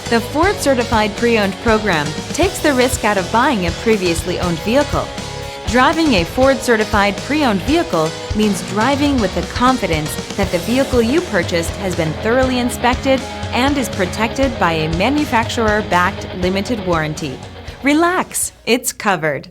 The Ford Certified Pre-Owned program takes the risk out of buying a previously owned vehicle. Driving a Ford Certified Pre-Owned vehicle means driving with the confidence that the vehicle you purchased has been thoroughly inspected and is protected by a manufacturer-backed limited warranty. Relax, it's covered.